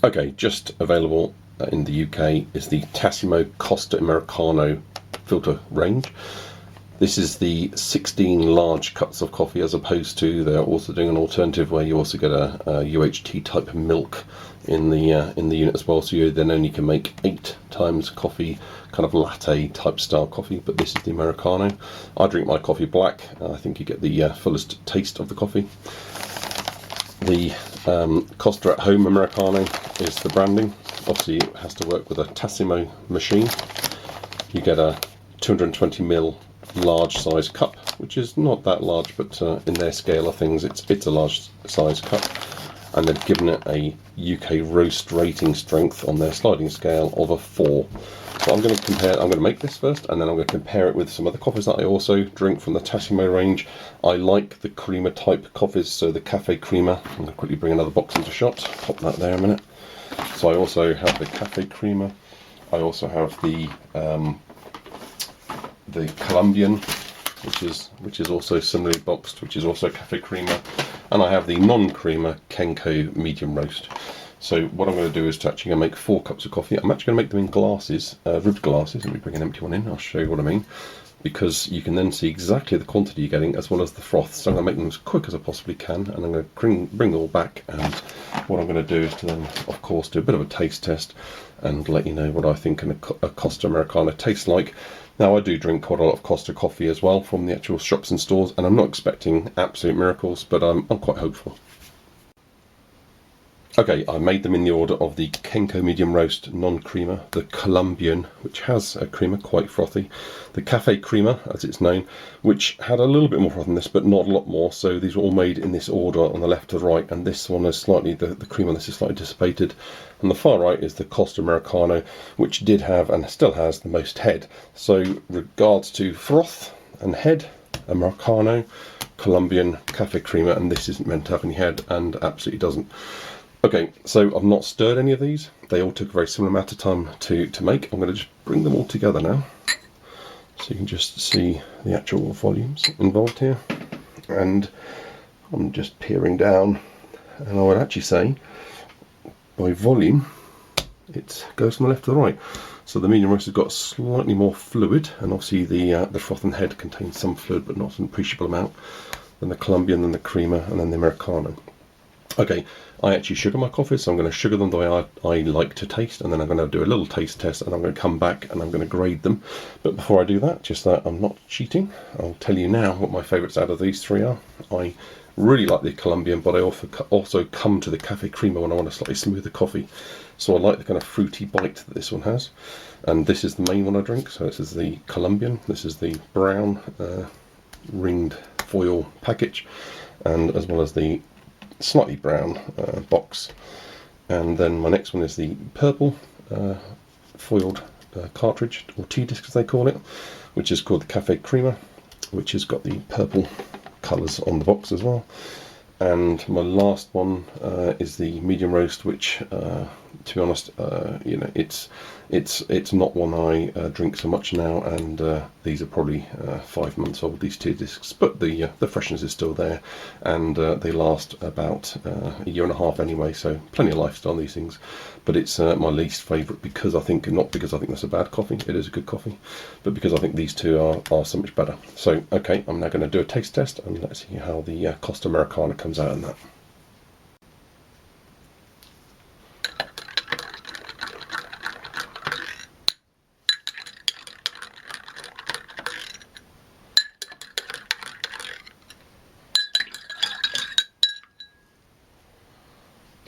Okay, just available in the UK is the Tassimo Costa Americano filter range. This is the 16 large cups of coffee, as opposed to they're also doing an alternative where you also get a UHT type milk in the unit as well. So you then only can make 8 times coffee, kind of latte type style coffee. But this is the Americano. I drink my coffee black. I think you get the fullest taste of the coffee. The Costa at Home Americano is the branding. Obviously, it has to work with a Tassimo machine. You get a 220ml large size cup, which is not that large, but in their scale of things, it's a large size cup. And they've given it a UK roast rating strength on their sliding scale of a 4. So I'm going to compare. I'm going to make this first, and then I'm going to compare it with some other coffees that I also drink from the Tassimo range. I like the creamer type coffees, so the cafe creamer. I'm going to quickly bring another box into shot. Pop that there a minute. So I also have the cafe creamer. I also have the Colombian, which is also similarly boxed, which is also cafe creamer, and I have the non-creamer Kenko medium roast. So what I'm going to do is actually make 4 cups of coffee. I'm actually going to make them in glasses, ribbed glasses. Let me bring an empty one in. I'll show you what I mean, because you can then see exactly the quantity you're getting as well as the froth. So I'm going to make them as quick as I possibly can, and I'm going to bring them all back. And what I'm going to do is to then, of course, do a bit of a taste test and let you know what I think a Costa Americano tastes like. Now, I do drink quite a lot of Costa coffee as well from the actual shops and stores, and I'm not expecting absolute miracles, but I'm quite hopeful. Okay, I made them in the order of the Kenko medium roast non-creamer, the Colombian, which has a creamer, quite frothy, the cafe creamer, as it's known, which had a little bit more froth than this, but not a lot more. So these were all made in this order on the left to the right, and this one is slightly, the cream on this is slightly dissipated. And the far right is the Costa Americano, which did have and still has the most head. So regards to froth and head, Americano, Colombian, cafe creamer, and this isn't meant to have any head and absolutely doesn't. Okay, so I've not stirred any of these. They all took a very similar amount of time to make. I'm going to just bring them all together now, so you can just see the actual volumes involved here. And I'm just peering down, and I would actually say, by volume, it goes from the left to the right. So the medium roast has got slightly more fluid, and obviously the froth and head contains some fluid, but not an appreciable amount, than the Colombian, then the creamer, and then the Americano. Okay, I actually sugar my coffees, so I'm going to sugar them the way I like to taste, and then I'm going to do a little taste test, and I'm going to come back and I'm going to grade them. But before I do that, just that I'm not cheating, I'll tell you now what my favourites out of these 3 are. I really like the Colombian, but I also come to the cafe creamer when I want a slightly smoother coffee. So I like the kind of fruity bite that this one has, and this is the main one I drink. So this is the Colombian. This is the brown ringed foil package, and as well as the slightly brown box. And then my next one is the purple foiled cartridge, or tea disc as they call it, which is called the Cafe Creamer, which has got the purple colours on the box as well. And my last one is the medium roast, which to be honest, you know, it's not one I drink so much now, and these are probably 5 months old, these tea discs, but the freshness is still there, and they last about a year and a half anyway, so plenty of lifestyle on these things. But it's my least favourite, because I think, not because I think that's a bad coffee, it is a good coffee, but because I think these two are so much better. So okay, I'm now going to do a taste test, and let's see how the Costa Americano comes out in that.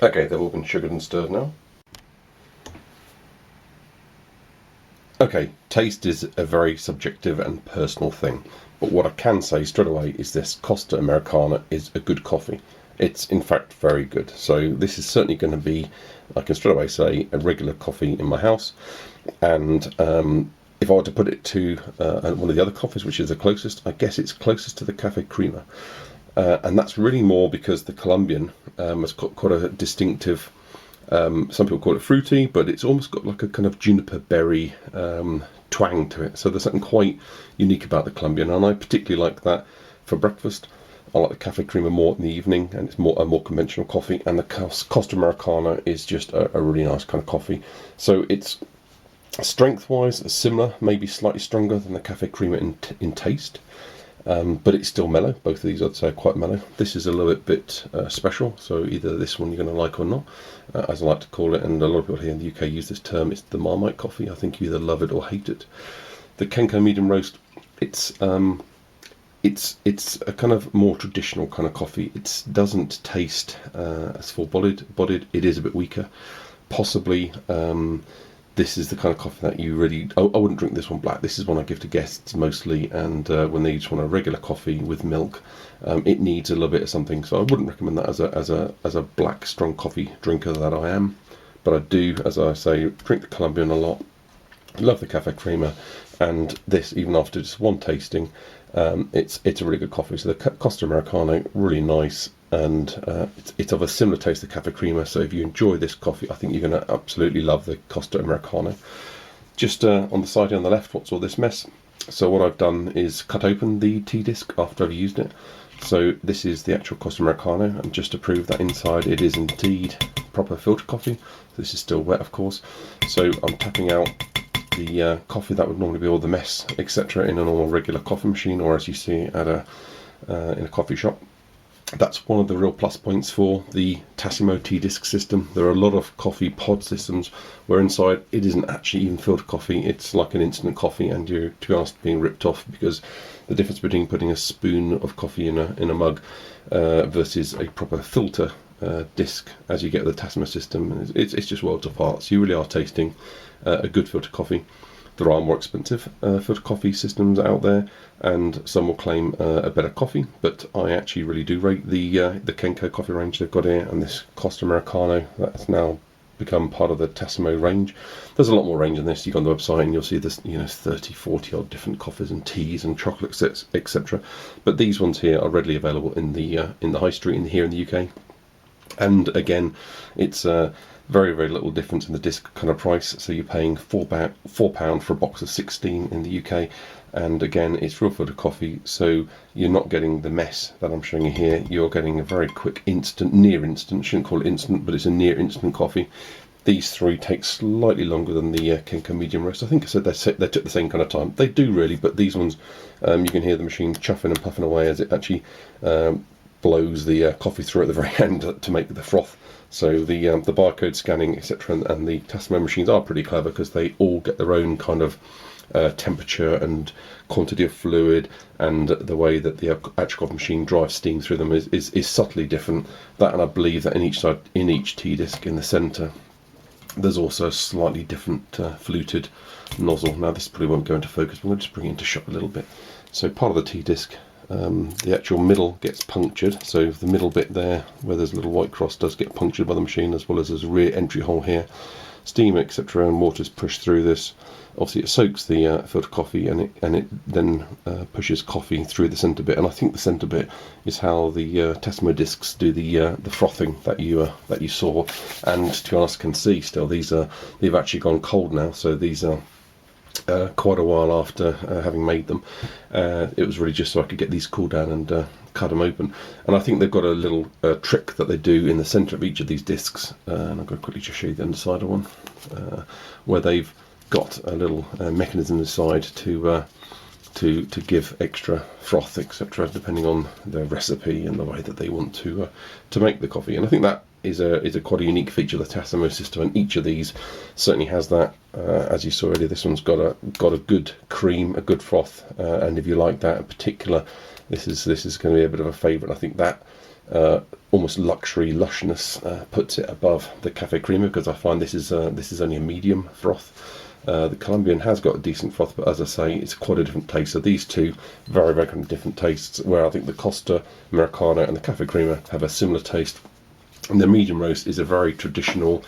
Okay, they've all been sugared and stirred now. Okay, taste is a very subjective and personal thing, but what I can say straight away is this Costa Americano is a good coffee. It's in fact very good. So this is certainly going to be, I can straight away say, a regular coffee in my house. And if I were to put it to one of the other coffees, which is the closest, I guess it's closest to the Cafe Creamer. And that's really more because the Colombian has got quite a distinctive, some people call it fruity, but it's almost got like a kind of juniper berry twang to it. So there's something quite unique about the Colombian, and I particularly like that for breakfast. I like the Cafe Crema more in the evening, and it's a more conventional coffee. And the Costa Americano is just a really nice kind of coffee. So it's strength-wise similar, maybe slightly stronger than the Cafe Crema in taste. But it's still mellow. Both of these I'd say are quite mellow. This is a little bit special, so either this one you're going to like or not, as I like to call it, and a lot of people here in the UK use this term. It's the Marmite coffee. I think you either love it or hate it. The Kenko medium roast, it's a kind of more traditional kind of coffee. It doesn't taste as full-bodied. It is a bit weaker. Possibly this is the kind of coffee that you really... I wouldn't drink this one black. This is one I give to guests mostly, and when they just want a regular coffee with milk, it needs a little bit of something. So I wouldn't recommend that as a black strong coffee drinker that I am. But I do, as I say, drink the Colombian a lot. Love the Cafe Crema, and this, even after just one tasting, it's a really good coffee. So the Costa Americano, really nice, and it's of a similar taste to Cafe Crema. So if you enjoy this coffee, I think you're going to absolutely love the Costa Americano. Just on the side here on the left, what's all this mess? So what I've done is cut open the tea disc after I've used it. So this is the actual Costa Americano, and just to prove that inside it is indeed proper filter coffee. This is still wet, of course. So I'm tapping out the coffee that would normally be all the mess, etc., in a normal regular coffee machine, or as you see at in a coffee shop. That's one of the real plus points for the Tassimo tea disc system. There are a lot of coffee pod systems where inside it isn't actually even filtered coffee. It's like an instant coffee, and you're, to be honest, being ripped off, because the difference between putting a spoon of coffee in a mug versus a proper filter disc, as you get the Tassimo system, it's just worlds apart. So you really are tasting a good filter coffee. There are more expensive filter coffee systems out there, and some will claim a better coffee, but I actually really do rate the Kenko coffee range they've got here, and this Costa Americano that's now become part of the Tassimo range. There's a lot more range in this. You go on the website and you'll see this, 30, 40 odd different coffees and teas and chocolates, etc. But these ones here are readily available in the high street here in the UK. And again, it's very, very little difference in the disc kind of price. So you're paying £4 for a box of 16 in the UK, and again, it's real filter coffee, so you're not getting the mess that I'm showing you here. You're getting a very quick, instant, near instant, shouldn't call it instant, but it's a near instant coffee. These three take slightly longer than the Kenko medium roast. I think I said they took the same kind of time. They do really, but these ones, you can hear the machine chuffing and puffing away as it actually blows the coffee through at the very end to make the froth. So the barcode scanning, etc., and the Tassimo machines are pretty clever, because they all get their own kind of temperature and quantity of fluid, and the way that the actual coffee machine drives steam through them is subtly different. That, and I believe that in each tea disc in the centre, there's also a slightly different fluted nozzle. Now this probably won't go into focus, but we'll just bring it into shot a little bit. So part of the tea disc, the actual middle gets punctured, so the middle bit there where there's a little white cross does get punctured by the machine, as well as there's a rear entry hole here. Steam, etc., and water's pushed through this. Obviously it soaks the filter coffee, and it then pushes coffee through the centre bit, and I think the centre bit is how the Tassimo discs do the frothing that you saw. And to be honest, can see still they've actually gone cold now, so these are quite a while after having made them. It was really just so I could get these cooled down and cut them open. And I think they've got a little trick that they do in the centre of each of these discs, and I'm going to quickly just show you the underside of one, where they've got a little mechanism inside to give extra froth, etc., depending on their recipe and the way that they want to make the coffee. And I think that is a quite a unique feature of the Tassimo system, and each of these certainly has that. As you saw earlier, this one's got a good cream, a good froth, and if you like that in particular, this is going to be a bit of a favourite. I think that almost luxury lushness puts it above the Cafe Crema, because I find this is only a medium froth. The Colombian has got a decent froth, but as I say, it's quite a different taste. So these two, very, very kind of different tastes, where I think the Costa Americano and the Cafe Crema have a similar taste. And the medium roast is a very traditional,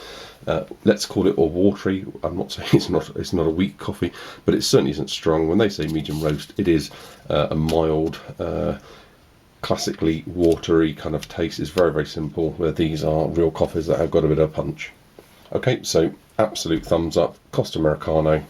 let's call it, or watery. I'm not saying it's not a weak coffee, but it certainly isn't strong. When they say medium roast, it is a mild, classically watery kind of taste. It's very, very simple, where these are real coffees that have got a bit of punch. Okay, so absolute thumbs up, Costa Americano.